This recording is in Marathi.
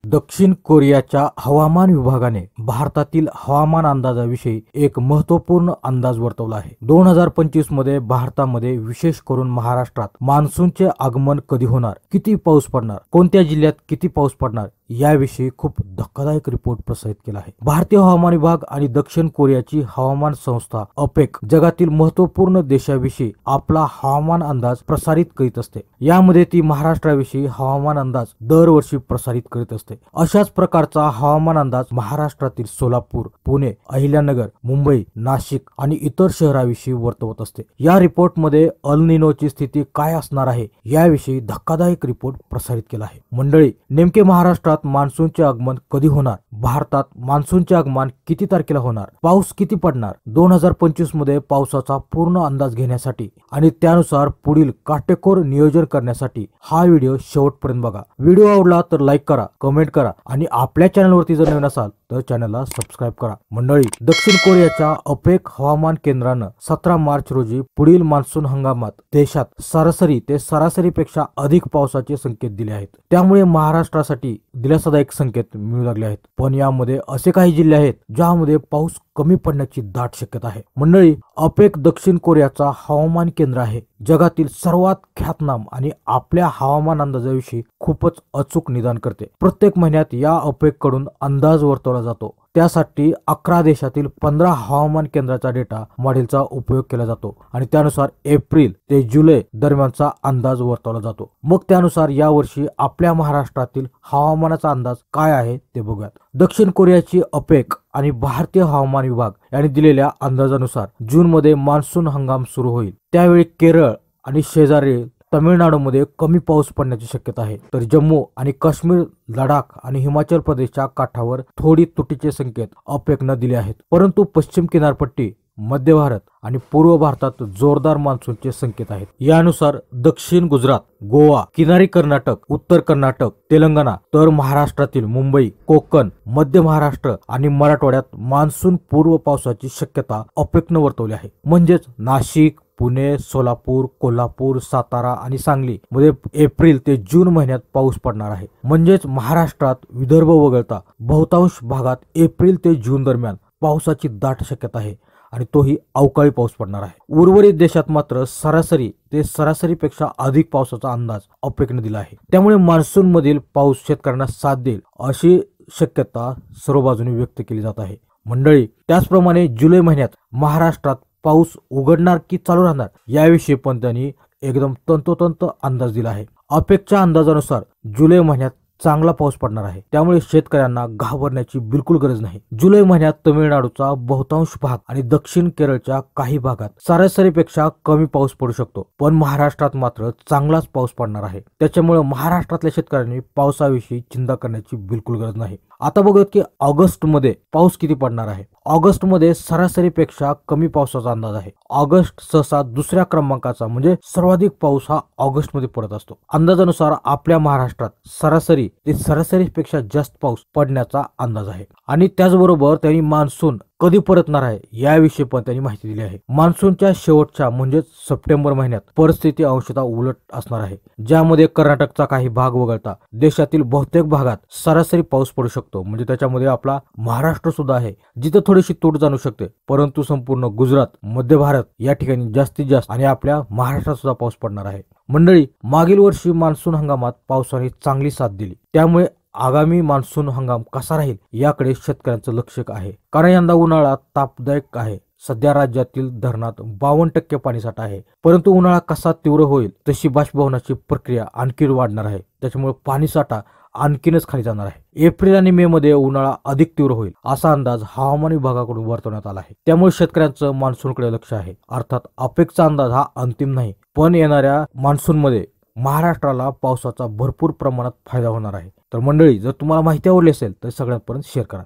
दक्षिण कोरियाच्या हवामान विभागाने भारतातील हवामान अंदाजाविषयी एक महत्त्वपूर्ण अंदाज वर्तवला आहे। 2025 मध्ये भारतामध्ये विशेष करून महाराष्ट्रात मान्सूनचे आगमन कधी होणार, किती पाऊस पडणार, कोणत्या जिल्ह्यात किती पाऊस पडणार याविषयी खूप धक्कादायक रिपोर्ट प्रसारित केला आहे। भारतीय हवामान विभाग आणि दक्षिण कोरियाची हवामान संस्था अपेक जगातील महत्त्वपूर्ण देशाविषयी आपला हवामान अंदाज प्रसारित करीत असते। यामध्ये ती महाराष्ट्राविषयी हवामान अंदाज दरवर्षी प्रसारित करीत असते। अशाच प्रकारचा हवामान अंदाज महाराष्ट्रातील सोलापूर, पुणे, अहिल्यानगर, मुंबई, नाशिक आणि इतर शहरांविषयी वर्तवत असते। या रिपोर्टमध्ये अल निनोची स्थिती काय असणार आहे याविषयी धक्कादायक रिपोर्ट प्रसारित केला आहे। मंडळी, नेमके महाराष्ट्रात मान्सूनचे आगमन कधी होणार, भारतात मान्सूनचे आगमन किती तारखेला होणार, पाऊस किती पडणार, 2025 मध्ये पावसाचा पूर्ण अंदाज घेण्यासाठी आणि त्यानुसार पुढील काटेकोर नियोजन करण्यासाठी हा व्हिडिओ शेवटपर्यंत बघा। व्हिडिओ आवडला तर लाईक करा, कमेंट करा आणि आपल्या चॅनलवरती जर नवीन असाल तर चॅनलला सबस्क्राइब करा। मंडळी, दक्षिण कोरियाच्या अपेक हवामान केंद्रानं 17 मार्च रोजी पुढील मान्सून हंगामात देशात सरासरी ते सरासरीपेक्षा अधिक पावसाचे संकेत दिले आहेत। त्यामुळे महाराष्ट्रासाठी दिलासादायक संकेत मिळू लागले आहेत। पण यामध्ये असे काही जिल्हे आहेत ज्यामध्ये पाऊस कमी पडण्याची दाट शक्यता आहे। मंडळी, अपेक दक्षिण कोरियाचा हवामान केंद्र आहे, जगातील सर्वात ख्यातनाम आणि आपल्या हवामान अंदाजाविषयी खूपच अचूक निदान करते। प्रत्येक महिन्यात या अपेक कडून अंदाज वर्तवला जातो। त्यासाठी 11 देशातील 15 हवामान केंद्राचा डेटा मॉडेलचा उपयोग केला जातो आणि त्यानुसार एप्रिल ते जुलै दरम्यानचा अंदाज वर्तवला जातो। मग त्यानुसार यावर्षी आपल्या महाराष्ट्रातील हवामानाचा अंदाज काय आहे ते बघूयात। दक्षिण कोरियाची अपेक आणि भारतीय हवामान विभाग यांनी दिलेल्या अंदाजानुसार जून मध्ये मान्सून हंगाम सुरू होईल। त्यावेळी केरळ आणि शेजारी तमिळनाडूमध्ये कमी पाऊस पडण्याची शक्यता आहे, तर जम्मू आणि काश्मीर, लडाख आणि हिमाचल प्रदेशच्या काठावर थोडी तुटीचे संकेत अपेकनं दिले आहेत। परंतु पश्चिम किनारपट्टी, मध्य भारत आणि पूर्व भारतात जोरदार मान्सूनचे संकेत आहेत। यानुसार दक्षिण गुजरात, गोवा, किनारी कर्नाटक, उत्तर कर्नाटक, तेलंगणा तर महाराष्ट्रातील मुंबई, कोकण, मध्य महाराष्ट्र आणि मराठवाड्यात मान्सून पूर्व पावसाची शक्यता अपेकनं वर्तवली आहे। म्हणजेच नाशिक, पुणे, सोलापूर, कोल्हापूर, सातारा आणि सांगली मध्ये एप्रिल ते जून महिन्यात पाऊस पडणार आहे। म्हणजेच महाराष्ट्रात विदर्भ वगळता बहुतांश भागात एप्रिल ते जून दरम्यान पावसाची दाट शक्यता आहे आणि तोही अवकाळी पाऊस पडणार आहे। उर्वरित देशात मात्र सरासरी ते सरासरीपेक्षा अधिक पावसाचा अंदाज अपेकने दिला आहे। त्यामुळे मान्सून मधील पाऊस शेतकऱ्यांना साथ देईल अशी शक्यता सर्व बाजूने व्यक्त केली जात आहे। मंडळी, त्याचप्रमाणे जुलै महिन्यात महाराष्ट्रात पाऊस उघडणार की चालू राहणार याविषयी पण त्यांनी एकदम तंतोतंत अंदाज दिला आहे। अपेकच्या अंदाजानुसार जुलै महिन्यात चांगला पाऊस पडणार आहे, त्यामुळे शेतकऱ्यांना घाबरण्याची बिलकुल गरज नाही। जुलै महिन्यात तमिळनाडूचा बहुतांश भाग आणि दक्षिण केरळच्या काही भागात सरासरीपेक्षा कमी पाऊस पडू शकतो, पण महाराष्ट्रात मात्र चांगलाच पाऊस पडणार आहे। त्याच्यामुळे महाराष्ट्रातल्या शेतकऱ्यांनी पावसाविषयी चिंता करण्याची बिलकुल गरज नाही। आता बघूयात की ऑगस्ट मध्ये पाऊस किती पडणार आहे। ऑगस्ट मध्ये सरासरीपेक्षा कमी पावसाचा अंदाज आहे। ऑगस्ट सहसा दुसऱ्या क्रमांकाचा म्हणजे सर्वाधिक पाऊस हा ऑगस्ट मध्ये पडत असतो। अंदाजानुसार आपल्या महाराष्ट्रात सरासरी ते सरासरीपेक्षा जास्त पाऊस पडण्याचा अंदाज आहे आणि त्याचबरोबर त्यांनी मान्सून कधी परतणार आहे याविषयी पण त्यांनी माहिती दिली आहे। मान्सूनच्या शेवटच्या म्हणजे सप्टेंबर महिन्यात परिस्थिती अंशतः उलट असणार आहे, ज्यामध्ये कर्नाटकचा काही भाग वगळता देशातील बहुतेक भागात सरासरी पाऊस पडू शकतो। म्हणजे त्याच्यामध्ये आपला महाराष्ट्र सुद्धा आहे, जिथे थोडीशी तूट जाणू शकते, परंतु संपूर्ण गुजरात, मध्य भारत या ठिकाणी जास्तीत जास्त आणि आपल्या महाराष्ट्रात सुद्धा पाऊस पडणार आहे। मंडळी, मागील वर्षी मान्सून हंगामात पावसाने चांगली साथ दिली, त्यामुळे आगामी मान्सून हंगाम कसा राहील याकडे शेतकऱ्यांचं लक्ष आहे। कारण यंदा उन्हाळा तापदायक आहे। सध्या राज्यातील धरणात 52% पाणीसाठा आहे, परंतु उन्हाळा कसा तीव्र होईल तशी बाष्पीभवनाची प्रक्रिया आणखी वाढणार आहे, त्याच्यामुळे पाणीसाठा आणखीनच खाली जाणार आहे। एप्रिल आणि मे मध्ये उन्हाळा अधिक तीव्र होईल असा अंदाज हवामान विभागाकडून वर्तवण्यात आला आहे। त्यामुळे शेतकऱ्यांचं मान्सूनकडे लक्ष आहे। अर्थात अपेकचा अंदाज हा अंतिम नाही, पण येणाऱ्या मान्सून मध्ये महाराष्ट्राला पावसाचा भरपूर प्रमाणात फायदा होणार आहे। तर मंडळी, जर तुम्हाला माहिती आवडली असेल तर सगळ्यांपर्यंत शेअर करा।